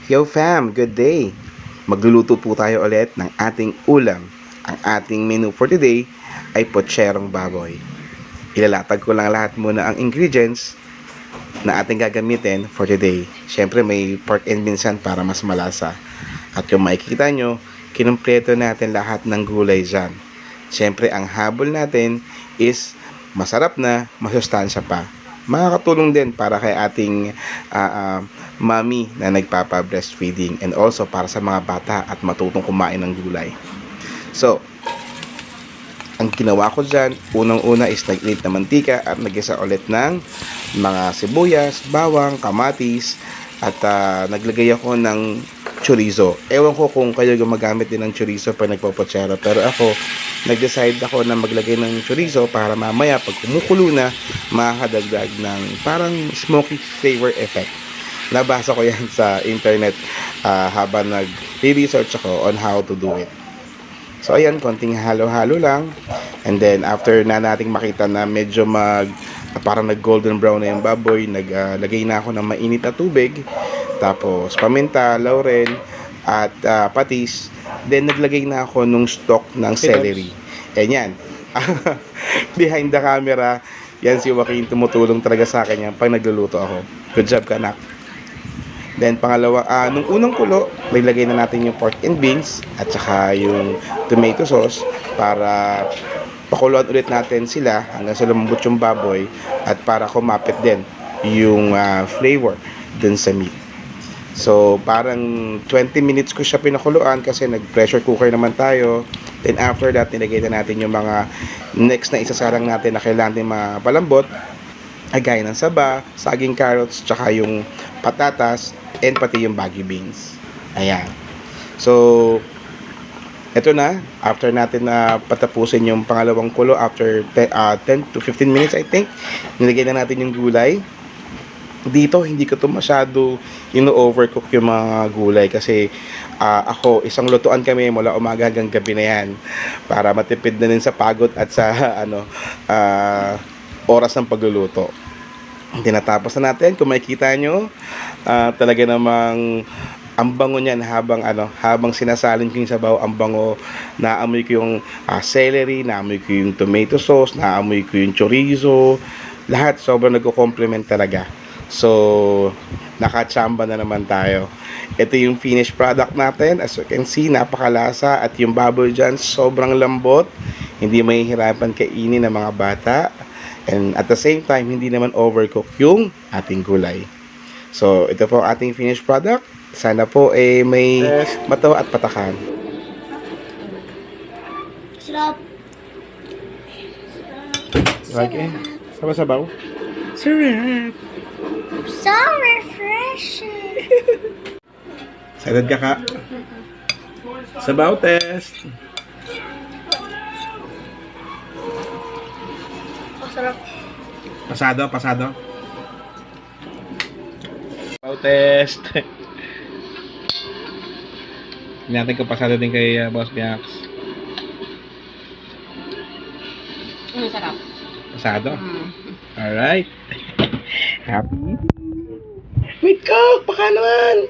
Yo fam, good day! Magluluto po tayo ulit ng ating ulam. Ang ating menu for today ay potserong baboy. Ilalatag ko lang lahat muna ang ingredients na ating gagamitin for today. Siyempre may pork and minsan para mas malasa. At yung makikita nyo, kinumpleto natin lahat ng gulay dyan. Siyempre ang habol natin is masarap na, masustansya pa. Makakatulong din para kay ating mommy na nagpapa-breastfeeding and also para sa mga bata at matutong kumain ng gulay. So, ang ginawa ko dyan, unang-una is nag-init na mantika at nag-isa ulit ng mga sibuyas, bawang, kamatis at naglagay ako ng chorizo. Ewan ko kung kayo gumagamit din ng chorizo pag nagpopotsera, pero ako nag-decide ako na maglagay ng chorizo para mamaya pag kumukulo na makakadagdag ng parang smoky flavor effect. Nabasa ko yan sa internet habang nag-research ako on how to do it. So ayan, konting halo-halo lang. And then after na nating makita na medyo parang nag-golden brown na yung baboy, naglagay na ako ng mainit na tubig. Tapos paminta, laurel at patis. Then naglagay na ako nung stock ng celery. And yan. Behind the camera, yan si Joaquin, tumutulong talaga sa akin yan pag nagluluto ako. Good job ka, anak. Then pangalawa, nung unang kulo, naglagay na natin yung pork and beans at saka yung tomato sauce para pakuluan ulit natin sila hanggang sa lumambot yung baboy at para kumapit din yung flavor dun sa meat. So parang 20 minutes ko siya pinakuluan kasi nag-pressure cooker naman tayo. Then after that, nilagay na natin yung mga next na isasalang natin na kailangan din mapalambot. Gaya ng saba, saging carrots, tsaka yung patatas, and pati yung baggy beans. Ayan. So, eto na. After natin na patapusin yung pangalawang kulo, after 10 to 15 minutes, I think, nilagay na natin yung gulay. Dito, hindi ko to masyado ino-overcook yung mga gulay kasi ako, isang lutuan kami mula umaga hanggang gabi na yan para matipid na din sa pagod at sa oras ng pagluluto. Tinatapos na natin. Kung makikita nyo, talaga namang ang bango niyan habang sinasalin ko yung sabaw, ang bango. Naamoy ko yung celery, naamoy ko yung tomato sauce, naamoy ko yung chorizo. Lahat sobrang nagko-complement talaga. So, nakachamba na naman tayo. Ito yung finished product natin. As you can see, napakalasa at yung baboy dyan sobrang lambot. Hindi mahihirapan kainin ng mga bata. And at the same time, hindi naman overcook yung ating gulay. So, ito po ating finished product. Sana po may matawa at patakan. Sarap. Like sabaw-sabaw? Sarap! So refreshing. Excited ka ka? Sabaw test! Sarap. Pasado. Sabaw test! Hindi natin kung pasado din kay Boss Biax. Sarap. Pasado? Alright. Happy? Wait ka! Baka naman!